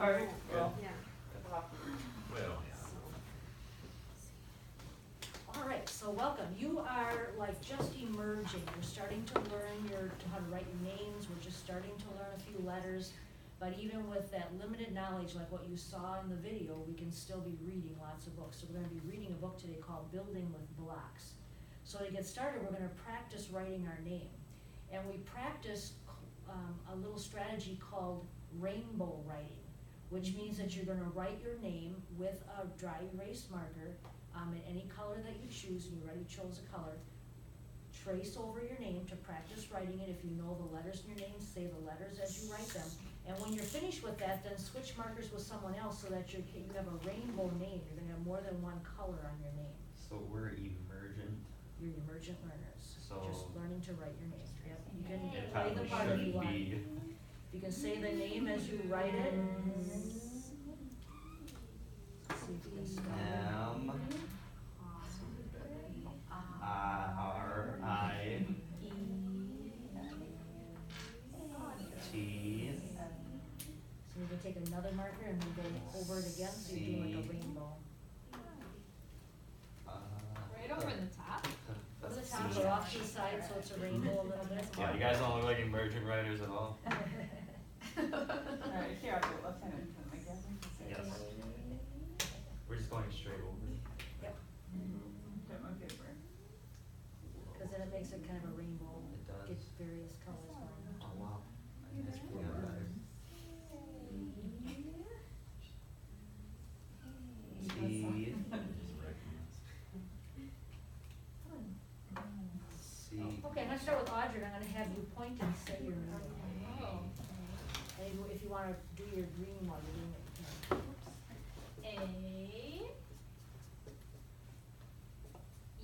Alright, well, Yeah. well, yeah. All right, so welcome. You are like just emerging. You're starting to learn how to write your names. We're just starting to learn a few letters. But even with that limited knowledge, like what you saw in the video, we can still be reading lots of books. So we're gonna be reading a book today called Building with Blocks. So to get started, we're gonna practice writing our name. And we practice a little strategy called rainbow writing, which means that you're gonna write your name with a dry erase marker in any color that you choose, and you already chose a color. Trace over your name to practice writing it. If you know the letters in your name, say the letters as you write them. And when you're finished with that, then switch markers with someone else so that you have a rainbow name. You're gonna have more than one color on your name. So we're emergent. You're emergent learners, So- just learning to write your name. Yep, you can It play the probably part if you shouldn't want. be. You can say the name as you write it. See if you can spell it. M-R-I-T. So you can take another marker and then go over it again, so you're doing like a rainbow. Right over the top? Over the That's top C. or off to the side, so it's a rainbow a little bit. Yeah, you guys don't look like emergent writers at all. Alright, here, I'll do it left-handed, because my guess is Yes. We're just going straight over. Yep, Get my paper. cause then it makes it kind of a rainbow, It does. get various colors going. Oh, wow. That's pretty better. T. C. Okay, I'm gonna start with Audrey, and I'm gonna have you point and say your name. Oh. And if you wanna do your green while you're doing it, you can. A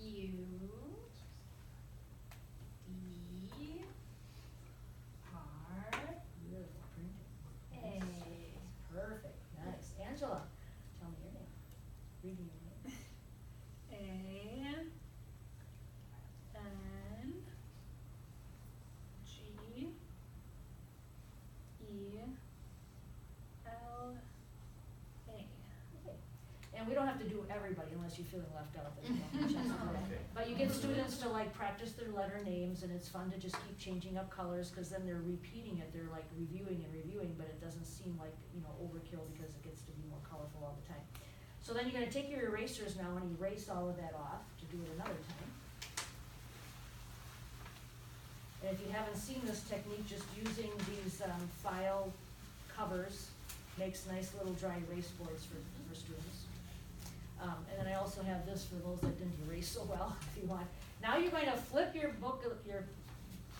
U D R Beautiful printing. A. Perfect, nice. Angela, tell me your name. Read me your name. A N G E L A. Okay. And we don't have to do everybody unless you're feeling left out, then you don't have a chance to do that. Okay. But you get students to like practice their letter names, and it's fun to just keep changing up colors, cause then they're repeating it, they're like reviewing and reviewing, but it doesn't seem like, overkill because it gets to be more colorful all the time. So then you're gonna take your erasers now and erase all of that off to do it another time. And if you haven't seen this technique, just using these file covers makes nice little dry erase boards for students. And then I also have this for those that didn't erase so well, if you want. Now you're going to flip your book, your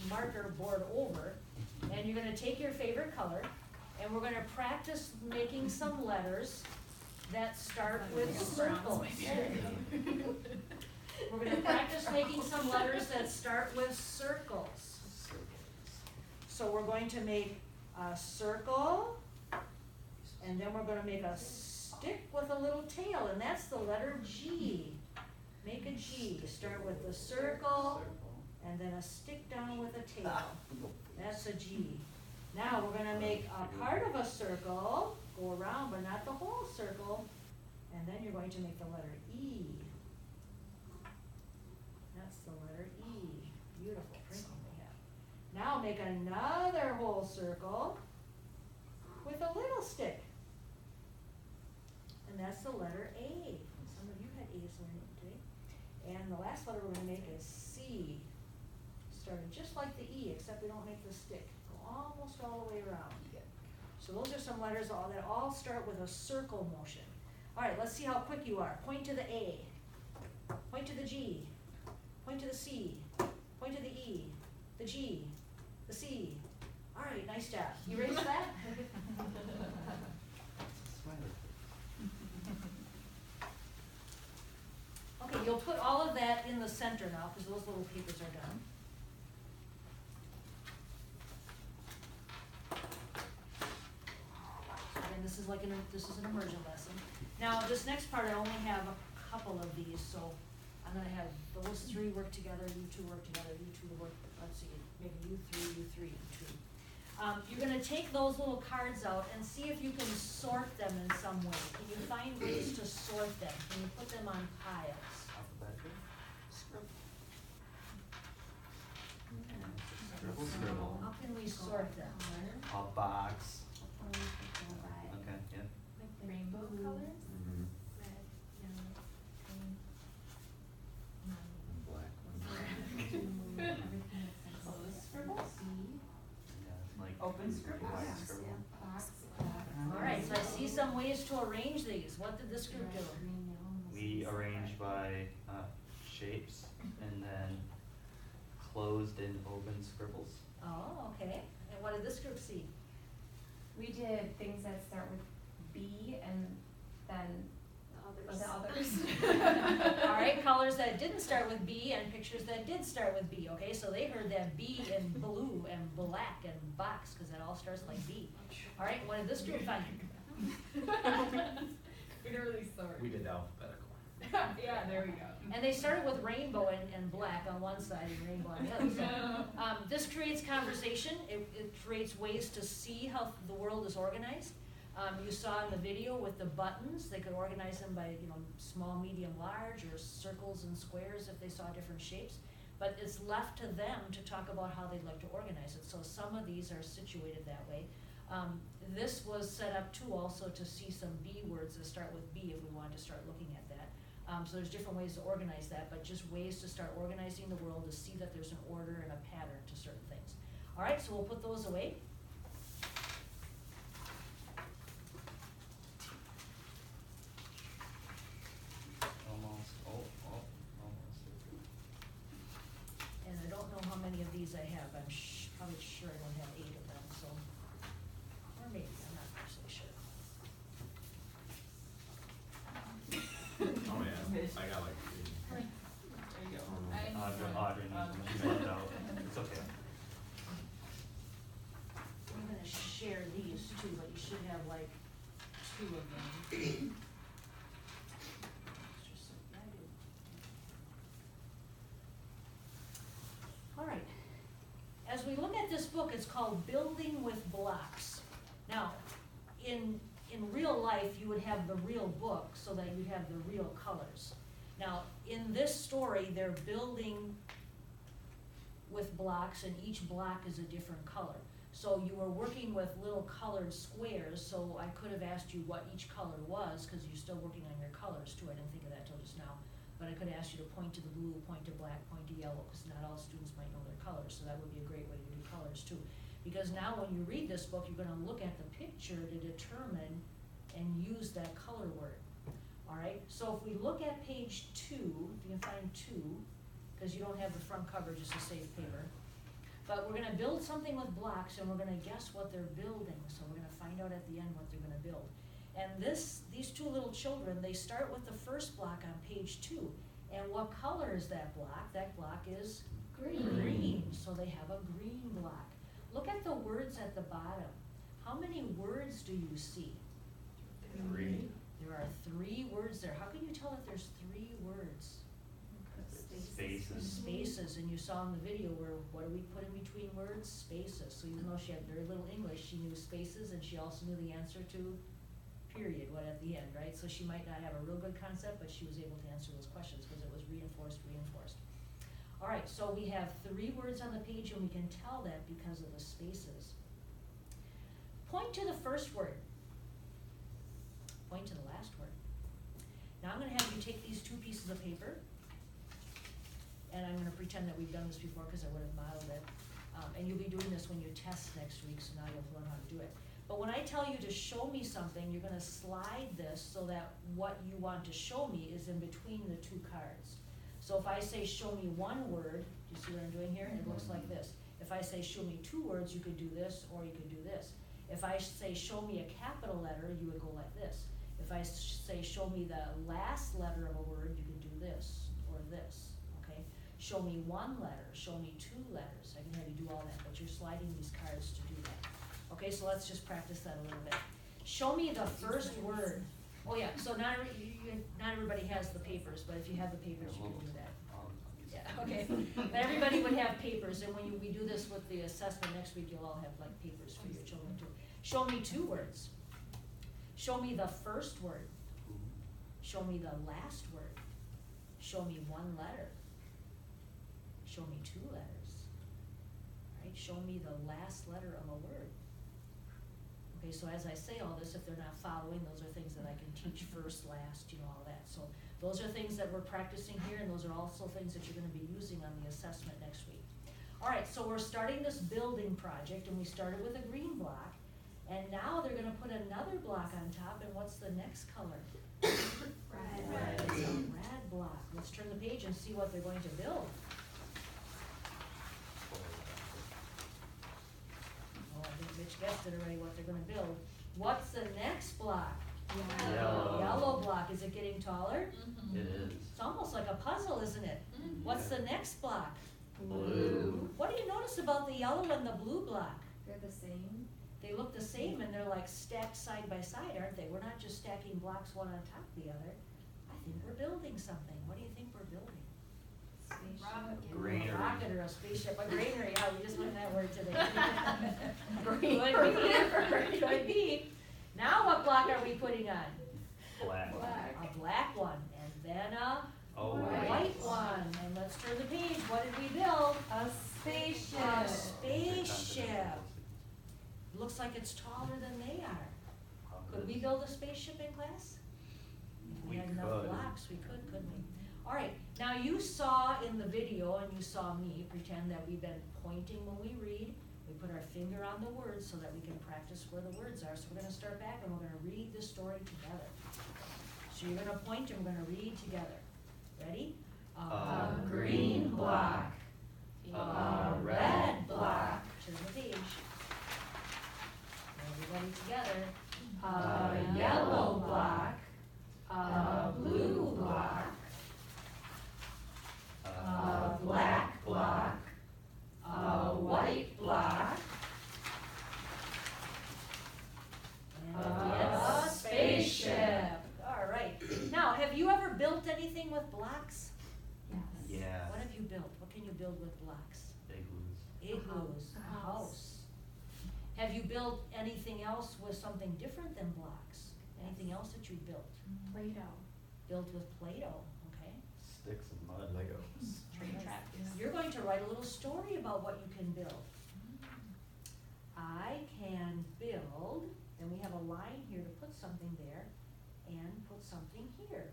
marker board over, and you're gonna take your favorite color, and we're gonna practice making some letters that start with circles. We're gonna practice making some letters that start with circles. So we're going to make a circle, and then we're gonna make a stick with a little tail, and that's the letter G. Make a G, start with the circle, and then a stick down with a tail. That's a G. Now we're gonna make a part of a circle, go around but not the whole circle, and then you're going to make the letter E. That's the letter E. Beautiful printing we have. Now make another whole circle with a little stick. And that's the letter A. Some of you had A's in your name today. And the last letter we're gonna make is C. Starting just like the E, except we don't make the stick. Go almost all the way around. So those are some letters that all start with a circle motion. All right, let's see how quick you are. Point to the A. Point to the G. Point to the C. Point to the E. The G. The C. All right, nice job. You ready for that? Okay, you'll put all of that in the center now, because those little papers are done. And this is like this is an immersion lesson. Now, this next part, I only have a couple of these, so I'm gonna have those three work together, you two work together, you two work, let's see, maybe you three, you two. You're gonna take those little cards out and see if you can sort them in some way. Can you find ways to sort them? Can you put them on piles? Alphabetically? Scribble, scribble. How can we sort them? A box. Okay, yeah. Like rainbow colors? Mm-hmm. Red, yellow, green. Black Closed scribbles? Yeah, like. Open scribble? Wide Yeah. scribble. Alright, so I see some ways to arrange these. What did this group do? We arrange by shapes and then closed and open scribbles. Oh, okay. And what did this group see? We did things that start with B and then the others. Alright, colors that didn't start with B and pictures that did start with B, okay? So they heard that B and blue and black and box, cause that all starts like B. Alright, what did this group find? We didn't really sort. We did alphabetical. Yeah, there we go. And they started with rainbow and black on one side and rainbow on the other side. This creates conversation, it creates ways to see how the world is organized. You saw in the video with the buttons, they could organize them by, small, medium, large, or circles and squares if they saw different shapes. But it's left to them to talk about how they'd like to organize it. So some of these are situated that way. This was set up too also to see some B words that start with B if we wanted to start looking at that. So there's different ways to organize that, but just ways to start organizing the world to see that there's an order and a pattern to certain things. All right, so we'll put those away. Almost, almost. And I don't know how many of these I have. I'm probably sure I don't have 8 of them, so, or maybe, I'm not actually sure. Oh, yeah, I got like 3. There you go. Audrey needs one, she's left out, it's okay. I'm gonna share these too, but you should have like 2 of them. All right. As we look at this book, it's called Building with Blocks. Now, in real life, you would have the real book so that you'd have the real colors. Now, in this story, they're building with blocks, and each block is a different color. So you were working with little colored squares, so I could have asked you what each color was, because you're still working on your colors too. I didn't think of that till just now. But I could ask you to point to the blue, point to black, point to yellow, because not all students might know their colors, so that would be a great way to do colors too. Because now when you read this book, you're gonna look at the picture to determine and use that color word. All right, so if we look at page 2, if you can find 2, because you don't have the front cover just to save paper. But we're gonna build something with blocks, and we're gonna guess what they're building, so we're gonna find out at the end what they're gonna build. And these 2 little children, they start with the first block on page 2. And what color is that block? That block is green, so they have a green block. Look at the words at the bottom. How many words do you see? 3. There are 3 words there. How can you tell that there's 3 words? Spaces. Spaces, and you saw in the video where, what do we put in between words? Spaces. So even though she had very little English, she knew spaces, and she also knew the answer to period, what at the end, right? So she might not have a real good concept, but she was able to answer those questions because it was reinforced. All right, so we have 3 words on the page, and we can tell that because of the spaces. Point to the first word. Point to the last word. Now I'm gonna have you take these 2 pieces of paper, and I'm gonna pretend that we've done this before because I would have modeled it. And you'll be doing this when you test next week, so now you'll learn how to do it. But when I tell you to show me something, you're gonna slide this so that what you want to show me is in between the 2 cards. So if I say show me 1 word, do you see what I'm doing here? It looks like this. If I say show me 2 words, you could do this, or you could do this. If I say show me a capital letter, you would go like this. If I say show me the last letter of a word, you could do this or this, okay? Show me 1 letter, show me 2 letters. I can have you do all that, but you're sliding these cards to do that. Okay, so let's just practice that a little bit. Show me the first word. Oh yeah, so not everybody has the papers, but if you have the papers, you can do that. Yeah, Okay, but everybody would have papers, and when we do this with the assessment next week, you'll all have like papers for your children too. Show me 2 words. Show me the first word. Show me the last word. Show me 1 letter. Show me 2 letters. Right? Show me the last letter of a word. Okay, so as I say all this, if they're not following, those are things that I can teach first, last, all that. So those are things that we're practicing here, and those are also things that you're gonna be using on the assessment next week. All right, so we're starting this building project, and we started with a green block, and now they're gonna put another block on top, and what's the next color? Red. It's a red block. Let's turn the page and see what they're going to build. Oh, I think Mitch guessed it already, what they're gonna build. What's the next block? Yellow. Yellow block. Is it getting taller? It is. It's almost like a puzzle, isn't it? What's the next block? Blue. What do you notice about the yellow and the blue block? They're the same. They look the same, and they're like stacked side by side, aren't they? We're not just stacking blocks one on top of the other. I think we're building something. What do you think we're building? Spaceship. Granary. A rocket or a spaceship, a granary, yeah, we just learned that word today. Could be. Now what block are we putting on? Black. A black one, and then a Oh, white one. And let's turn the page. What did we build? A spaceship. A spaceship. Looks like it's taller than they are. Could we build a spaceship in class? If we had enough could. blocks, we could, couldn't we? All right, now you saw in the video, and you saw me pretend that we've been pointing when we read. We put our finger on the words so that we can practice where the words are. So we're gonna start back and we're gonna read the story together. So you're gonna point and we're gonna read together. Ready? A green block. A red block. Turn the page. Everybody together. A yellow block. A blue block. A black block. A white block. And A a spaceship. All right. Now, have you ever built anything with blocks? Yes. Yeah. What have you built? What can you build with blocks? Igloos. Igloos, A a house. house. Have you built anything else with something different than blocks? Anything else that you built? Play-Doh. Built with Play-Doh, okay? Sticks and mud. Legos. Train track. You're going to write a little story about what you can build. I can build, and we have a line here to put something there, and put something here.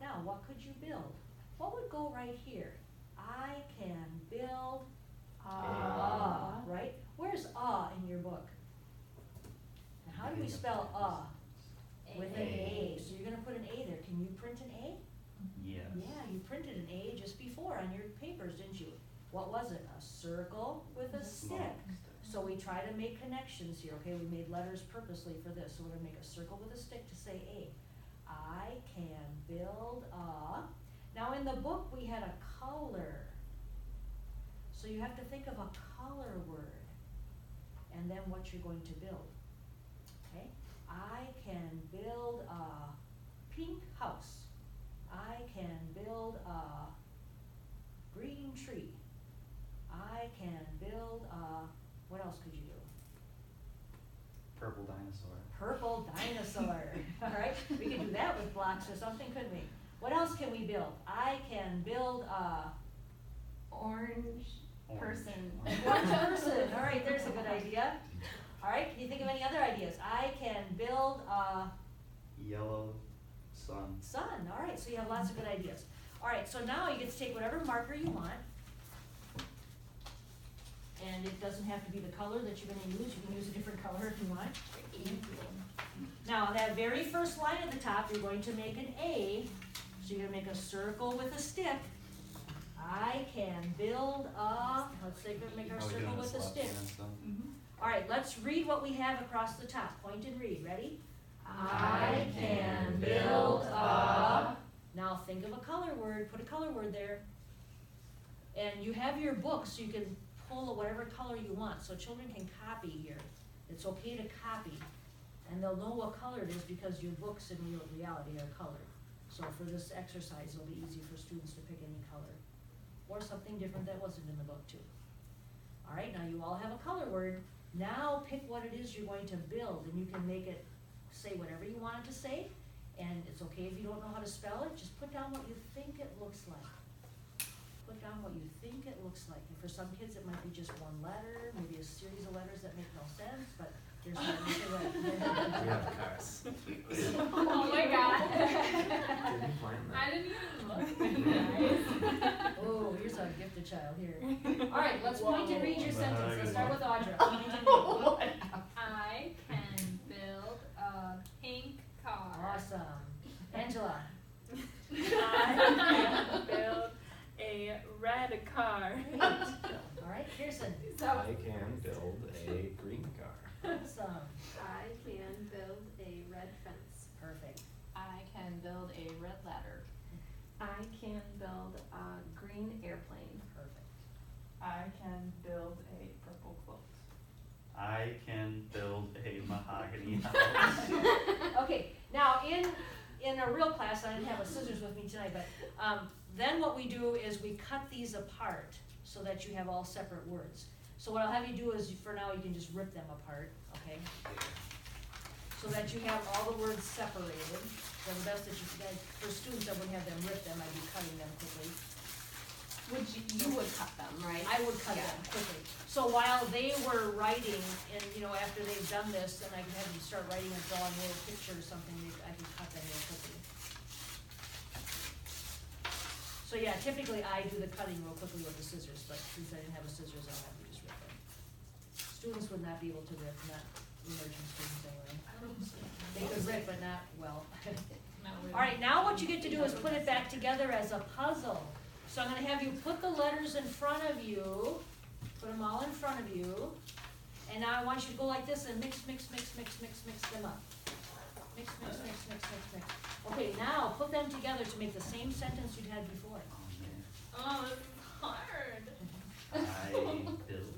Now, what could you build? What would go right here? I can build right? Where's in your book? And how do we spell with an A? So you're gonna put an A there. Can you print an A? Yes. Yeah, you printed an A just before on your papers, didn't you? What was it? A circle with a stick. So we try to make connections here, okay? We made letters purposely for this. So we're gonna make a circle with a stick to say A. I can build a. Now in the book, we had a color. So you have to think of a color word and then what you're going to build, okay? I can build a pink house. I can build a green tree. I can build a, what else could you do? Purple dinosaur. Purple dinosaur, all right? We could do that with blocks or something, couldn't we? What else can we build? I can build a Orange Orange. person. orange person, all right, there's a good idea. All right, can you think of any other ideas? I can build a Yellow sun. sun, all right, so you have lots of good ideas. All right, so now you get to take whatever marker you want. And it doesn't have to be the color that you're gonna use, you can use a different color if you want. Now, that very first line at the top, you're going to make an A, so you're gonna make a circle with a stick. I can build a, let's say, make our Are we circle doing with this a left stick. hand stuff? All right, let's read what we have across the top. Point and read. Ready? I can build a. Now think of a color word. Put a color word there. And you have your book, so you can pull whatever color you want. So children can copy here. It's okay to copy. And they'll know what color it is because your books in reality are colored. So for this exercise, it'll be easy for students to pick any color. or something different that wasn't in the book too. All right, now you all have a color word. Now pick what it is you're going to build, and you can make it say whatever you want it to say, and it's okay if you don't know how to spell it, just put down what you think it looks like. Put down what you think it looks like. And for some kids, it might be just one letter, maybe a series of letters that make no sense, but there's no way to We have cars. Oh my God. Didn't plan that. I didn't even look, guys. Oh, here's a gifted child here. All right, let's point and read your Whoa. sentence. Let's start with Audra. Point and read. I can build a pink car. Awesome. Angela. I can build a red car. Great. All right, Kirsten. I can build a green car. Awesome. I can build a red fence. Perfect. I can build a red ladder. I can build a green airplane. Perfect. I can build a purple quilt. I can build a mahogany house. Okay, now in a real class, I didn't have a scissors with me tonight, but then what we do is we cut these apart so that you have all separate words. So what I'll have you do is, for now, you can just rip them apart, okay? So that you have all the words separated. So the best that you can, for students that would have them rip them, I'd be cutting them quickly. You would cut them, right? I would cut them quickly. So while they were writing, and after they've done this, and I can have them start writing and drawing a little picture or something, I can cut them real quickly. So yeah, typically I do the cutting real quickly with the scissors, but since I didn't have a scissors, I'll have you just rip them. Students would not be able to rip, not emerging students anyway. They could rip, but not well. All right, now what you get to do is put it back together as a puzzle. So I'm gonna have you put the letters in front of you, put them all in front of you, and now I want you to go like this and mix them up. Mix. Okay, now put them together to make the same sentence you'd had before. Oh man. Oh, this is hard. I build.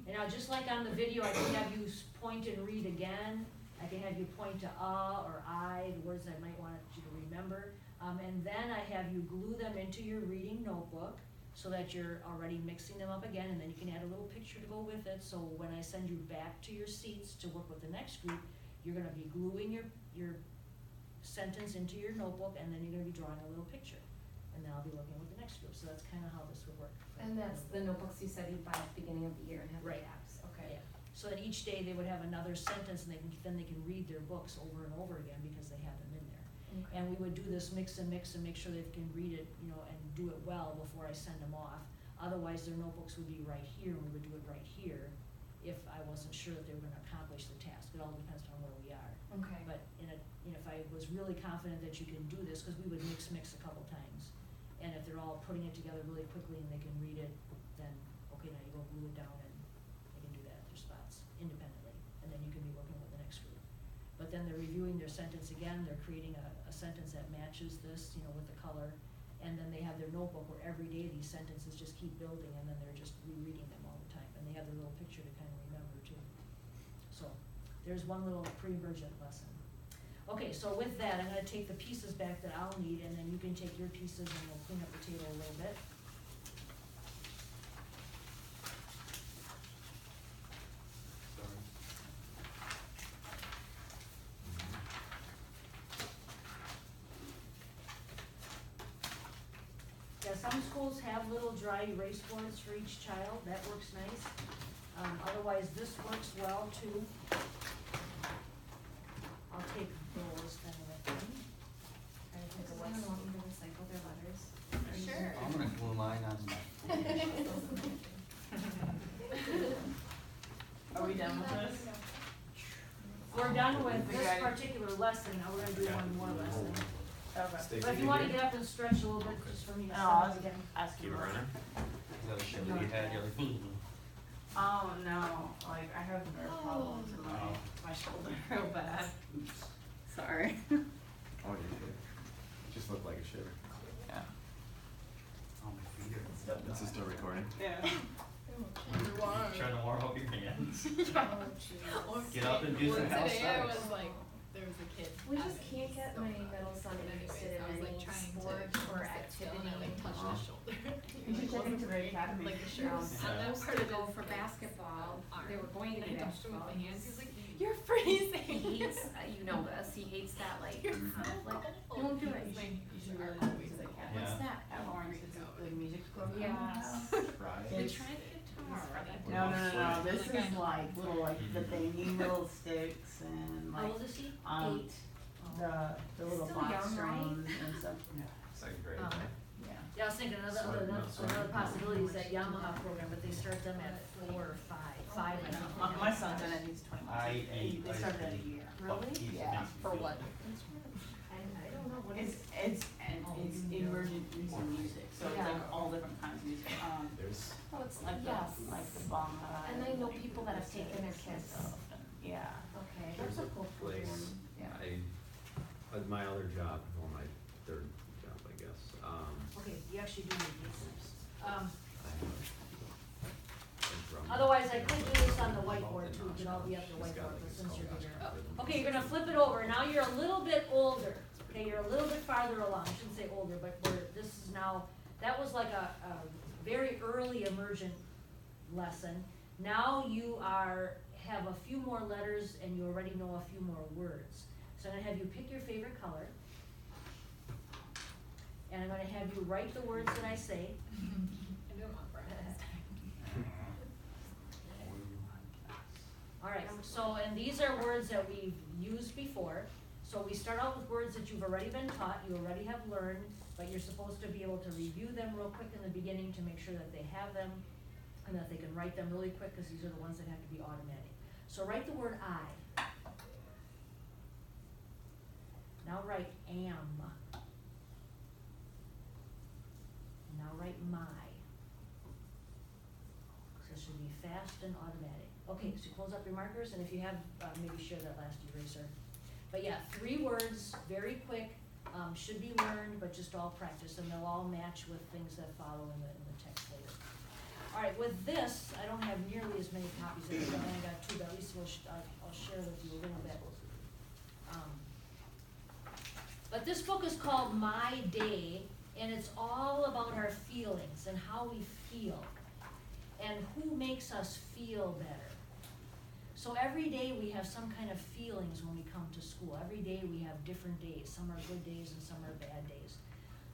And now, just like on the video, I can have you point and read again. I can have you point to or I, the words I might want you to remember. And then I have you glue them into your reading notebook so that you're already mixing them up again, and then you can add a little picture to go with it. So when I send you back to your seats to work with the next group, you're gonna be gluing your sentence into your notebook, and then you're gonna be drawing a little picture. And then I'll be looking with the next group. So that's kinda how this would work. And that's the notebooks you said you'd buy at the beginning of the year and have the Right. gaps, okay. Yeah, so that each day they would have another sentence, and then they can read their books over and over again because they have them in there. Okay. And we would do this mix and make sure they can read it, and do it well before I send them off. Otherwise, their notebooks would be right here, and we would do it right here if I wasn't sure that they were gonna accomplish the task. It all depends on where we are. Okay. But if I was really confident that you can do this, cause we would mix a couple times. And if they're all putting it together really quickly and they can read it, then, okay, now you go glue it down and they can do that at their spots independently. And then you can be working with the next group. But then they're reviewing their sentence again, they're creating a sentence that matches this, with the color. And then they have their notebook where every day these sentences just keep building, and then they're just rereading them all the time. And they have their little picture to kind of remember too. So there's one little pre-emergent lesson. Okay, so with that, I'm gonna take the pieces back that I'll need, and then you can take your pieces and we'll clean up the table a little bit. Yeah, some schools have little dry erase boards for each child, that works nice. Otherwise, this works well too. I'll take those then with me. Try to think Does of anyone what's. want me to recycle their letters? Sure. I'm gonna glue mine on my. Are we done with this? We're done with this Okay. particular lesson, now we're gonna do one more lesson. Okay. Stay But if you wanna get up and stretch a little bit, just for me to No, I was send it again. asking. Keep it running. Is that a show that you had? You're like, Oh, no, like, I have nerve problems in my shoulder real bad. Sorry. Oh, you're good. It just looked like a shiver. Yeah. Oh, my finger. This is still recording. Yeah. Trying to warm up your hands. Or Get up and do some today I calisthenics. was like, there was a kid. We at just it, can't get so my bad. middle son But interested anyways, I was in like any trying sport to or sit still, and I activity. like touched his shoulder. You should check into the academy. Like the shirt was Yeah. on that Supposed part to of go his for like, basketball, they were going to and do I touched him with basketball. my hands. He's like, "You're freezing." He hates, you know this, he hates that like You're so conflict. cold. Don't do it. You should, you should really Our look into the academy. Yeah. What's that? At Lawrence, it's a music program. Yes. Right. They It's- tried guitar. No, this Like, is like little like the banging little sticks and How like old is he? 8, the little Still box young, right? drums and stuff. Second grade. Oh. Yeah. Yeah, I was thinking another possibility is that Yamaha program, but they start them at 4 or 5, 5 and up. My son's in it, he's 21. I They ate they ice started at a cream. year. But Really? he's- Yeah, makes me for feel what? better. I don't know, what is, It's emergent music, so it's Yeah. like all different kinds of music. There's oh, it's, Like yes. like the bomba. And I know people that have taken their kids. stuff. Yeah. Okay, there's that's a a cool place, program. Yeah. at my other job, well, my third job, I guess, Okay, you actually do need these. I have a drum. Otherwise, I could do this on the whiteboard too, it could all be up the He's got, whiteboard, like, but a since you're skull here. mask rhythm. Okay, you're gonna flip it over, now you're a little bit older, okay, you're a little bit farther along, I shouldn't say older, but this is now, that was like a very early emergent lesson. Now you have a few more letters and you already know a few more words. So I'm gonna have you pick your favorite color. And I'm gonna have you write the words that I say. I do them on breakfast. Alright, so, and these are words that we've used before. So we start out with words that you've already been taught, you already have learned, but you're supposed to be able to review them real quick in the beginning to make sure that they have them and that they can write them really quick, cause these are the ones that have to be automatic. So write the word I. Now write am. Now write my. So it should be fast and automatic. Okay, so close up your markers, and if you have, maybe share that last eraser. But yeah, 3 words, very quick, should be learned, but just all practice, and they'll all match with things that follow in the text later. All right, with this, I don't have nearly as many copies of it, I only got 2, but at least I'll share with you a little bit. But this book is called My Day, and it's all about our feelings and how we feel, and who makes us feel better. So every day we have some kind of feelings when we come to school. Every day we have different days. Some are good days and some are bad days.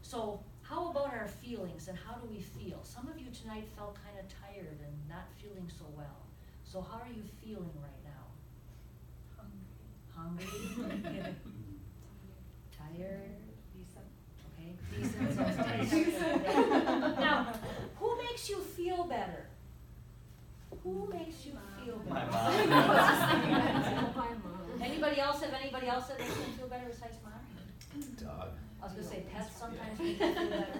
So how about our feelings and how do we feel? Some of you tonight felt kind of tired and not feeling so well. So how are you feeling right now? Hungry? Tired? Okay, decent. Now, who makes you feel better? Who makes you feel better? My mom. Anybody else have anybody else that makes them feel better besides mom? Dog. I was gonna say pets sometimes make you feel better.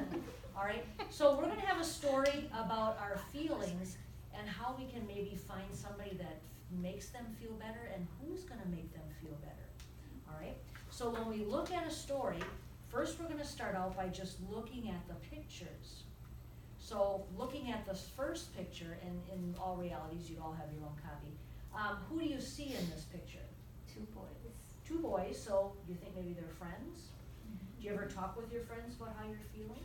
Alright, so we're gonna have a story about our feelings and how we can maybe find somebody that makes them feel better and who's gonna make them feel better. Alright, so when we look at a story, first we're gonna start out by just looking at the pictures. So looking at the first picture, and in all realities, you all have your own copy. Who do you see in this picture? 2 boys. 2 boys, so you think maybe they're friends? Do you ever talk with your friends about how you're feeling?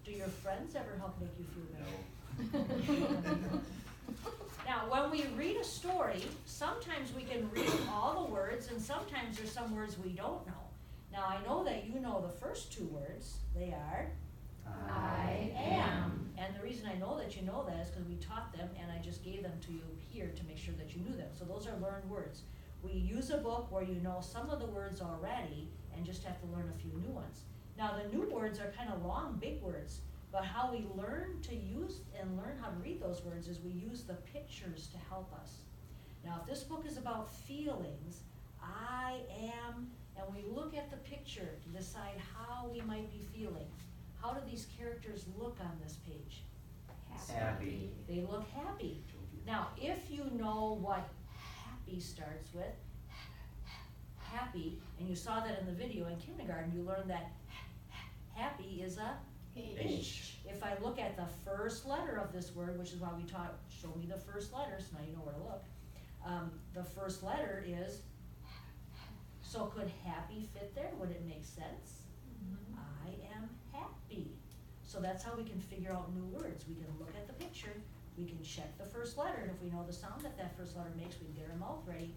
Do your friends ever help make you feel better? Now, when we read a story, sometimes we can read all the words, and sometimes there's some words we don't know. Now, I know that you know the first 2 words. They are I am. And the reason I know that you know that is because we taught them, and I just gave them to you here to make sure that you knew them. So those are learned words. We use a book where you know some of the words already and just have to learn a few new ones. Now, the new words are kind of long, big words, but how we learn to use and learn how to read those words is we use the pictures to help us. Now, if this book is about feelings, I am, and we look at the picture to decide how we might be feeling. How do these characters look on this page? Happy. They look happy. Now, if you know what happy starts with, happy, and you saw that in the video in kindergarten, you learned that happy is a H. If I look at the first letter of this word, which is why we taught, show me the first letter, so now you know where to look. The first letter is, so could happy fit there? Would it make sense? I am happy. So that's how we can figure out new words. We can look at the picture, we can check the first letter, and if we know the sound that that first letter makes, we can get our mouth ready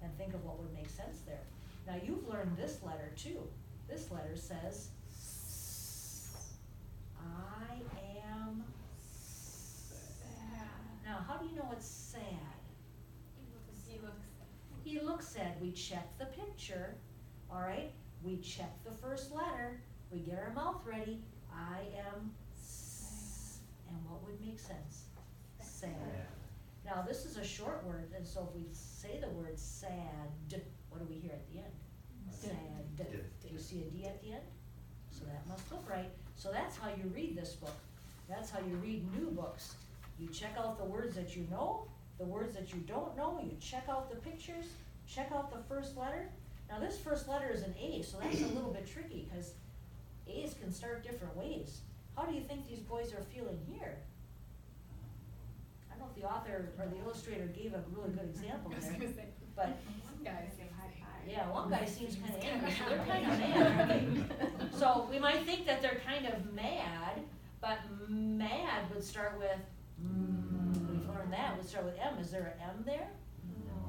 and think of what would make sense there. Now you've learned this letter too. This letter says, I am sad. Now, how do you know it's sad? He looks sad. We check the picture, all right? We check the first letter. We get our mouth ready. I am and what would make sense? Sad. Now, this is a short word, and so if we say the word sad, what do we hear at the end? Sad. Do you see a D at the end? So that must look right. So that's how you read this book. That's how you read new books. You check out the words that you know, the words that you don't know, you check out the pictures, check out the first letter. Now this first letter is an A, so that's a little bit tricky because A's can start different ways. How do you think these boys are feeling here? I don't know if the author or the illustrator gave a really good example there, but One guy seems yeah, one guy seems kind of angry, so they're kind of mad, aren't they? So we might think that they're kind of mad, but mad would start with, we've learned that, would start with M. Is there an M there?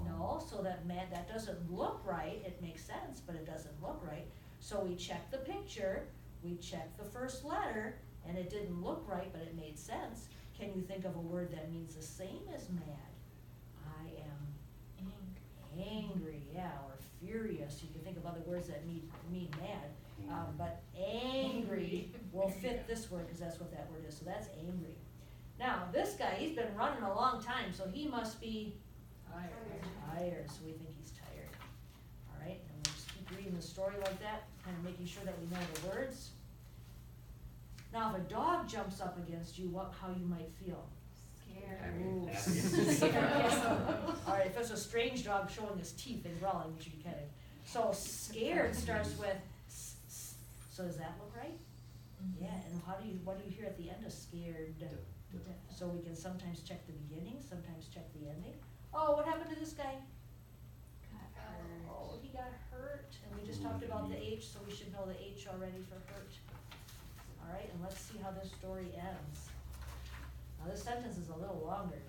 No, so that mad, that doesn't look right. It makes sense, but it doesn't look right. So we check the picture, we check the first letter, and it didn't look right, but it made sense. Can you think of a word that means the same as mad? I am angry, yeah, or furious. You can think of other words that mean mad, but angry will fit this word because that's what that word is. So that's angry. Now this guy, he's been running a long time, so he must be tired. So we think he's tired. All right, and we'll just keep reading the story like that, kind of making sure that we know the words. Now, if a dog jumps up against you, how you might feel? Ooh. All right, if it's a strange dog showing his teeth and growling, you should be kidding. So scared starts with s. So does that look right? Yeah, and what do you hear at the end of scared? So we can sometimes check the beginning, sometimes check the ending. Oh, what happened to this guy? Oh, he got hurt. And we just talked about the H, so we should know the H already for hurt. All right, and let's see how this story ends. Now this sentence is a little longer.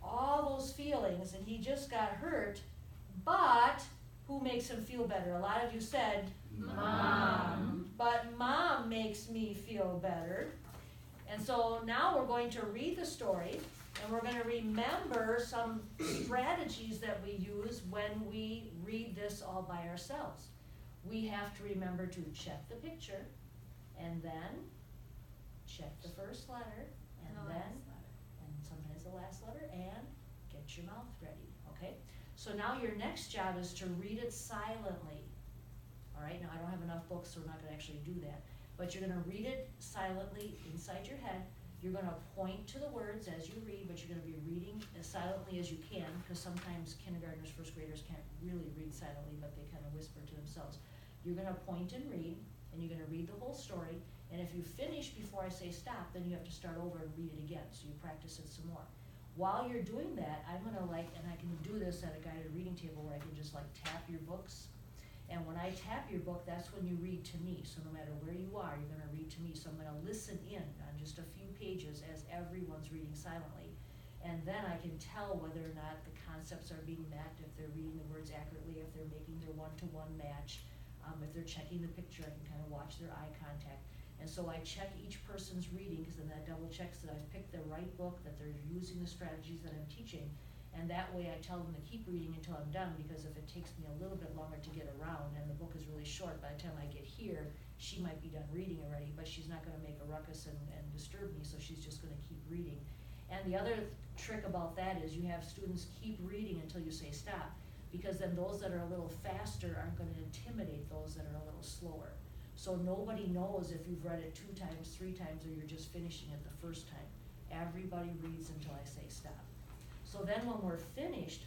All those feelings, and he just got hurt, but who makes him feel better? A lot of you said, Mom. But Mom makes me feel better. And so now we're going to read the story, and we're going to remember some strategies that we use when we read this all by ourselves. We have to remember to check the picture, and then check the first letter, and sometimes the last letter, and get your mouth ready, okay? So now your next job is to read it silently. All right, now I don't have enough books, so we're not gonna actually do that. But you're gonna read it silently inside your head. You're gonna point to the words as you read, but you're gonna be reading as silently as you can, because sometimes kindergartners, first graders can't really read silently, but they kind of whisper to themselves. You're gonna point and read, and you're gonna read the whole story, and if you finish before I say stop, then you have to start over and read it again, so you practice it some more. While you're doing that, I'm gonna and I can do this at a guided reading table where I can just tap your books, and when I tap your book, that's when you read to me, so no matter where you are, you're gonna read to me, so I'm gonna listen in on just a few pages as everyone's reading silently, and then I can tell whether or not the concepts are being met, if they're reading the words accurately, if they're making their one-to-one match. If they're checking the picture, I can kind of watch their eye contact. And so I check each person's reading, because then that double checks that I've picked the right book, that they're using the strategies that I'm teaching. And that way I tell them to keep reading until I'm done, because if it takes me a little bit longer to get around and the book is really short, by the time I get here, she might be done reading already, but she's not gonna make a ruckus and disturb me, so she's just gonna keep reading. And the other trick about that is you have students keep reading until you say stop, because then those that are a little faster aren't gonna intimidate those that are a little slower. So nobody knows if you've read it 2 times, 3 times, or you're just finishing it the first time. Everybody reads until I say stop. So then when we're finished,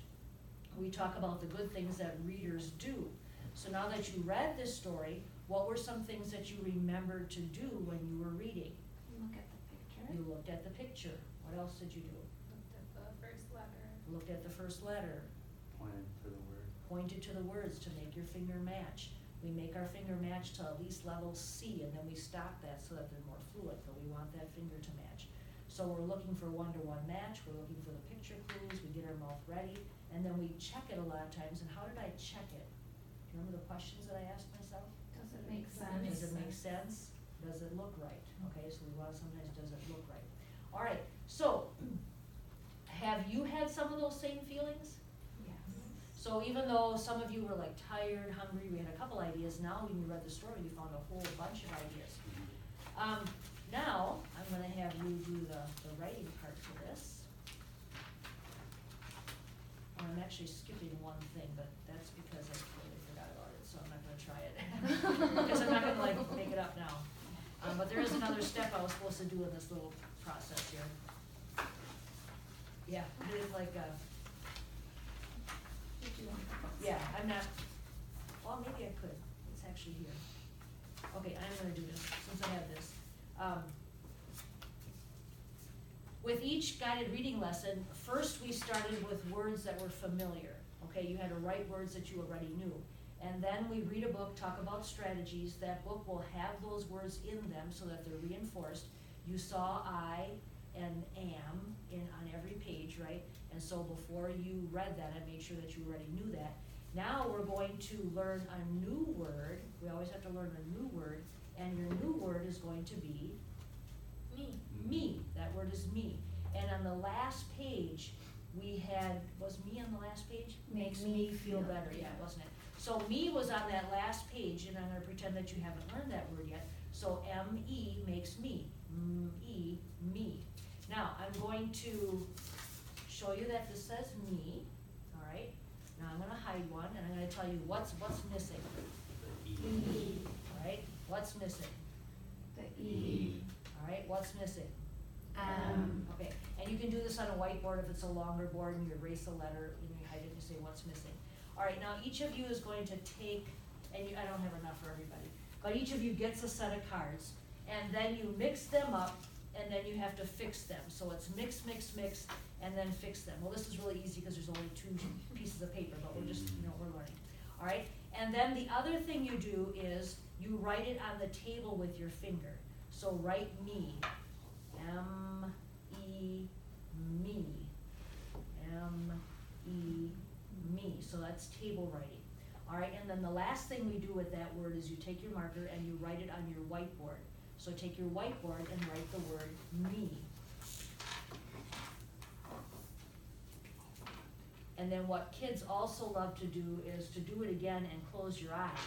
we talk about the good things that readers do. So now that you read this story, what were some things that you remembered to do when you were reading? Look at the picture. You looked at the picture. What else did you do? Looked at the first letter. Looked at the first letter. Pointed to the word. Pointed to the words to make your finger match. We make our finger match to at least level C, and then we stop that so that they're more fluid, but we want that finger to match. So we're looking for one-to-one match, we're looking for the picture clues, we get our mouth ready, and then we check it a lot of times. And how did I check it? Do you remember the questions that I asked myself? Does it make Does sense? it make sense? Does it look right? Okay, so we want sometimes, does it look right? All right, so have you had some of those same feelings? Yes. So even though some of you were like tired, hungry, we had a couple ideas, now when you read the story, you found a whole bunch of ideas. Now, I'm gonna have you do the writing part for this. I'm actually skipping one thing, but that's because I totally forgot about it, so I'm not gonna try it. Because I'm not gonna like make it up now. But there is another step I was supposed to do in this little process here. Yeah, I did it like Did you want the yeah, I'm not, well, maybe I could, it's actually here. Okay, I'm gonna do this, since I have this. With each guided reading lesson, first we started with words that were familiar. Okay, you had to write words that you already knew. And then we read a book, talk about strategies. That book will have those words in them so that they're reinforced. You saw I and am on every page, right? And so before you read that, I made sure that you already knew that. Now we're going to learn a new word. We always have to learn a new word. And your new word is going to be Me. me. That word is me. And on the last page, we had, was me on the last page? Makes me feel better, yeah, wasn't it? So me was on that last page, and I'm gonna pretend that you haven't learned that word yet. So M-E makes me, M-E, me. Now, I'm going to show you that this says me, all right? Now I'm gonna hide one, and I'm gonna tell you what's missing. The E. All right, what's missing? The E. All right, what's missing? Okay, and you can do this on a whiteboard if it's a longer board, and you erase a letter, and you hide it, and you say what's missing. All right, now each of you is going to take, and I don't have enough for everybody, but each of you gets a set of cards, and then you mix them up, and then you have to fix them. So it's mix, mix, mix, and then fix them. Well, this is really easy because there's only 2 pieces of paper, but we're just, we're learning. All right, and then the other thing you do is you write it on the table with your finger. So write me, M-E, me, M-E, me. So that's table writing. All right, and then the last thing we do with that word is you take your marker and you write it on your whiteboard. So take your whiteboard and write the word me. And then what kids also love to do is to do it again and close your eyes.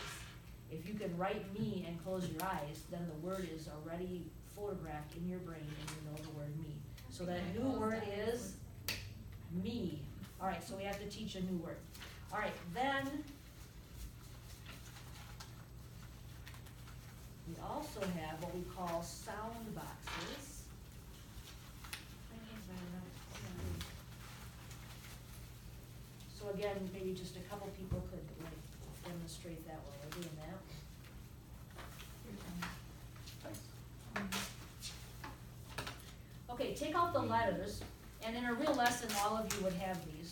If you can write me and close your eyes, then the word is already photographed in your brain and you know the word me. So that new word is me. All right, so we have to teach a new word. All right, then we also have what we call sound boxes. So again, maybe just a couple people could like demonstrate that while we're doing that. Okay, take out the letters, and in a real lesson, all of you would have these.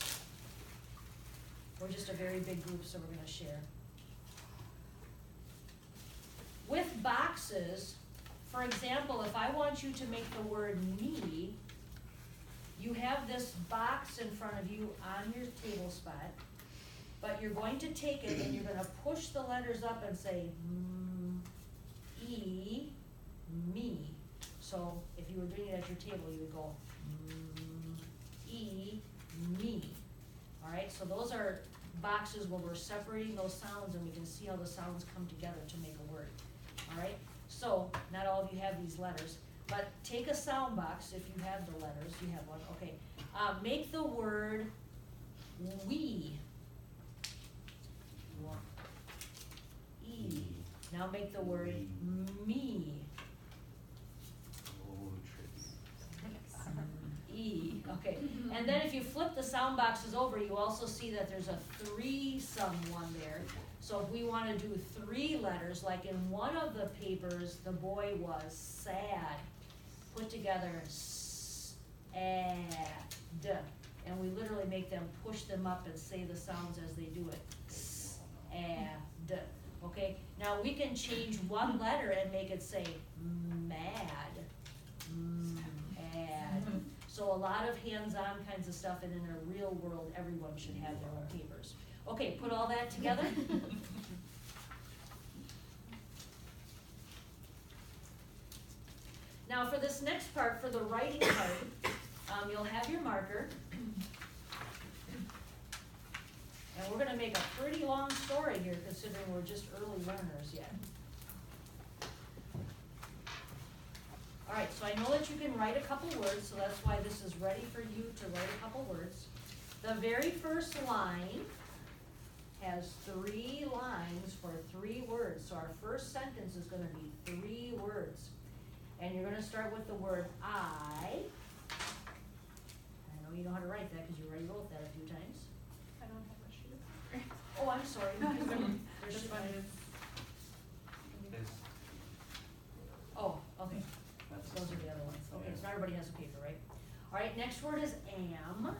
We're just a very big group, so we're gonna share. With boxes, for example, if I want you to make the word me, you have this box in front of you on your table spot, but you're going to take it and you're gonna push the letters up and say, E, me. So if you were doing it at your table, you would go, E, me. All right, so those are boxes where we're separating those sounds and we can see how the sounds come together to make a word. All right, so not all of you have these letters, but take a sound box if you have the letters. You have one, okay. Make the word we. E. Now make the word me. Oh, tricky. E. Okay, and then if you flip the sound boxes over, you also see that there's a threesome one there. So if we wanna do 3 letters, like in one of the papers, the boy was sad, put together S-A-D. And we literally make them push them up and say the sounds as they do it. S-A-D, okay? Now we can change one letter and make it say mad, mad. So a lot of hands-on kinds of stuff, and in a real world, everyone should have their own papers. Okay, put all that together. Now for this next part, for the writing part, you'll have your marker. And we're gonna make a pretty long story here, considering we're just early learners yet. Alright, so I know that you can write a couple words, so that's why this is ready for you to write a couple words. The very first line has 3 lines for 3 words, so our first sentence is gonna be 3 words. And you're gonna start with the word I know you know how to write that, because you already wrote that a few times. I don't have a sheet of paper. Oh, I'm sorry. This one is, This, Oh, okay. that's. Those are the other ones. Okay, Yeah. so everybody has a paper, right? All right, next word is am.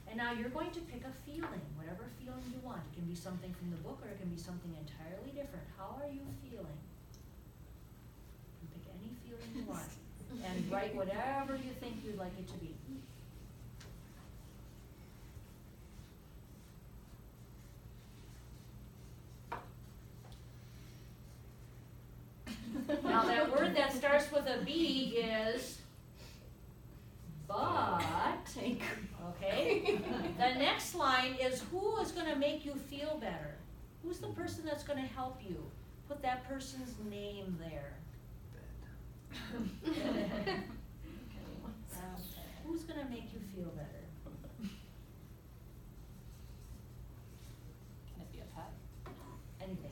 And now you're going to pick a feeling, whatever feeling you want. It can be something from the book, or it can be something entirely different. How are you feeling? You can pick any feeling you want, and write whatever you think you'd like it to be. Now that word that starts with a B is but, okay? The next line is who is gonna make you feel better? Who's the person that's gonna help you? Put that person's name there. Who's gonna make you feel better? can it be a pet? Anything.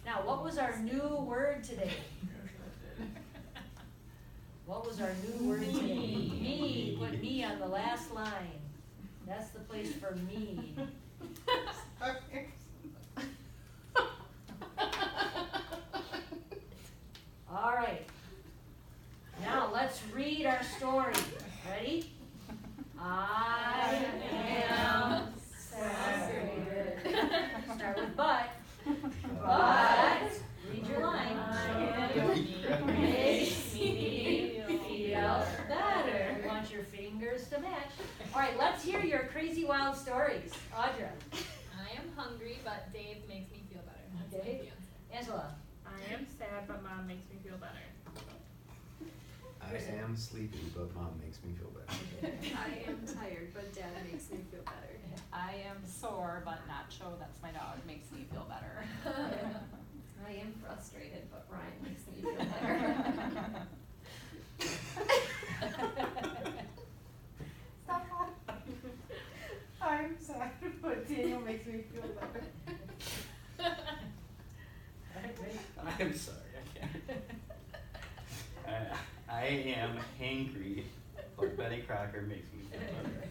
Now, what was our new word today? What was our new word today? Me. Put me on the last line. That's the place for me. All right. Now let's read our story. Ready? I am sad. Start with but. But, read your line. Makes me feel better. We want your fingers to match. All right, let's hear your crazy wild stories. Audra. I am hungry, but Dave makes me feel better. That's Okay. my fiance. Angela. I am sad, but mom makes me feel better. I am sleepy, but mom makes me feel better. I am tired, but dad makes me feel better. I am sore but nacho, that's my dog, makes me feel better. I am frustrated, but Ryan makes me feel better. Stop laughing. I'm sad, but Daniel makes me feel better. All right, great. I'm sorry, I can't. I am hangry, but Betty Crocker makes me feel better.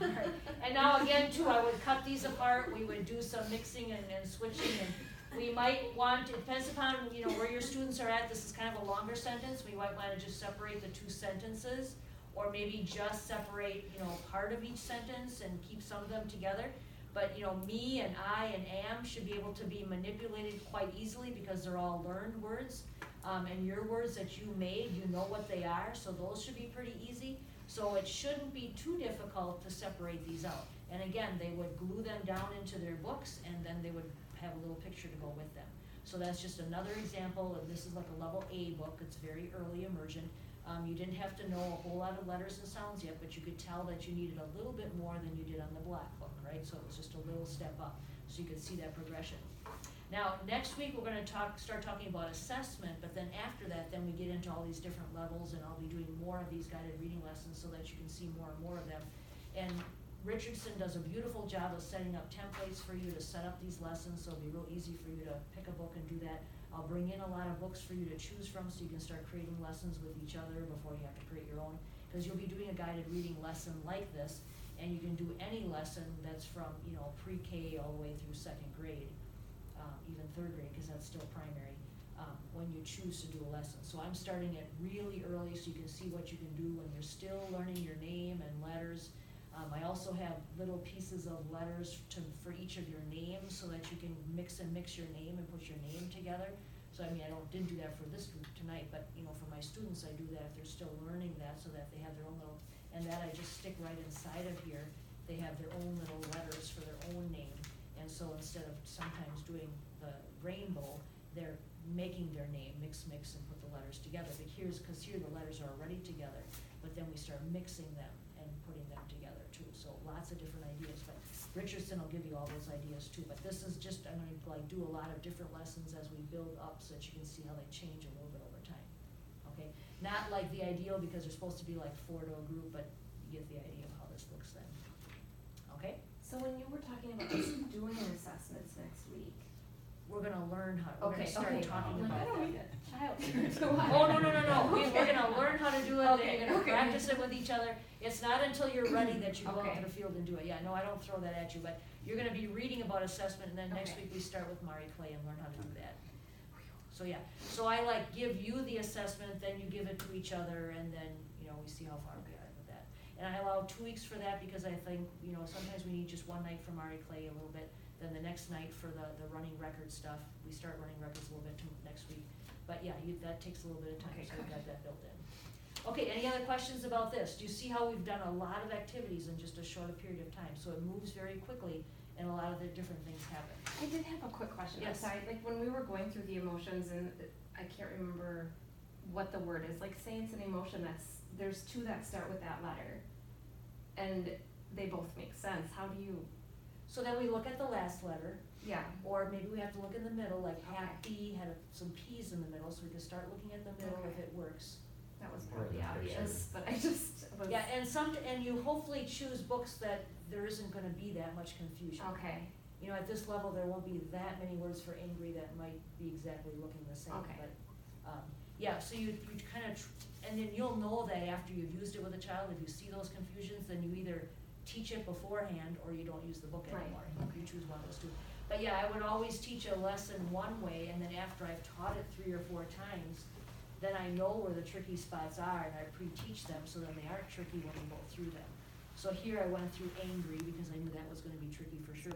All right. And now again too, I would cut these apart, we would do some mixing and switching, and we might want, it depends upon, where your students are at. This is kind of a longer sentence, we might wanna just separate the 2 sentences, or maybe just separate, part of each sentence and keep some of them together. But, me and I and am should be able to be manipulated quite easily because they're all learned words. And your words that you made, you know what they are, so those should be pretty easy. So it shouldn't be too difficult to separate these out. And again, they would glue them down into their books, and then they would have a little picture to go with them. So that's just another example, and this is like a level A book, it's very early immersion. You didn't have to know a whole lot of letters and sounds yet, but you could tell that you needed a little bit more than you did on the black book, right? So it was just a little step up, so you could see that progression. Now, next week, we're gonna start talking about assessment, but then after that, then we get into all these different levels, and I'll be doing more of these guided reading lessons so that you can see more and more of them. And Richardson does a beautiful job of setting up templates for you to set up these lessons, so it'll be real easy for you to pick a book and do that. I'll bring in a lot of books for you to choose from, so you can start creating lessons with each other before you have to create your own. Because you'll be doing a guided reading lesson like this, and you can do any lesson that's from, you know, pre-K all the way through second grade, even third grade, because that's still primary, when you choose to do a lesson. So I'm starting it really early so you can see what you can do when you're still learning your name and letters. I also have little pieces of letters for each of your names so that you can mix your name and put your name together. So I mean, didn't do that for this group tonight, but you know, for my students, I do that if they're still learning that, so that they have their own little, and that I just stick right inside of here. They have their own little letters for their own name. And so instead of sometimes doing the rainbow, they're making their name, mix, and put the letters together. But because here the letters are already together, but then we start mixing them and putting them together too. So lots of different ideas, but Richardson will give you all those ideas too. But this is just, I'm gonna like do a lot of different lessons as we build up so that you can see how they change a little bit over time. Okay, not like the ideal because they're supposed to be like 4 to a group, but you get the idea of how this looks then. Okay, So when you were talking about us doing assessments next week. we're gonna learn how, we're gonna Okay, start okay. talking Like, about I don't that. need a child. Oh, no, we're gonna learn how to do it, then Okay, you're gonna okay. practice it with each other. It's not until you're ready that you go out Okay. to the field and do it. Yeah, no, I don't throw that at you, but you're gonna be reading about assessment, and then next Okay. week we start with Marie Clay and learn how to do that. So, yeah, so I like give you the assessment, then you give it to each other, and then, you know, we see how far we are with that. And I allow 2 weeks for that because I think, you know, sometimes we need just one night for Marie Clay a little bit, then the next night for the running record stuff. We start running records a little bit next week. But yeah, that takes a little bit of time, Okay, so we've good. got that built in. Okay, any other questions about this? Do you see how we've done a lot of activities in just a shorter period of time? So it moves very quickly and a lot of the different things happen. I did have a quick question. Yes. I'm sorry, like when we were going through the emotions and I can't remember what the word is, like say it's an emotion there's 2 that start with that letter and they both make sense. How do you, So then we look at the last letter, yeah, or maybe we have to look in the middle, like Okay. happy had some P's in the middle, so we can start looking at the middle if Okay. it works. that was Or probably the picture. obvious, but I just was. Yeah, and you hopefully choose books that there isn't gonna be that much confusion. Okay, You know, at this level, there won't be that many words for angry that might be exactly looking the same, Okay. but, yeah, so you kind of, and then you'll know that after you've used it with a child, if you see those confusions, then you either teach it beforehand or you don't use the book Right. anymore. You choose one of those two. But yeah, I would always teach a lesson one way, and then after I've taught it 3 or 4 times, then I know where the tricky spots are, and I pre-teach them, so then they aren't tricky when we go through them. So here I went through angry, because I knew that was gonna be tricky for sure.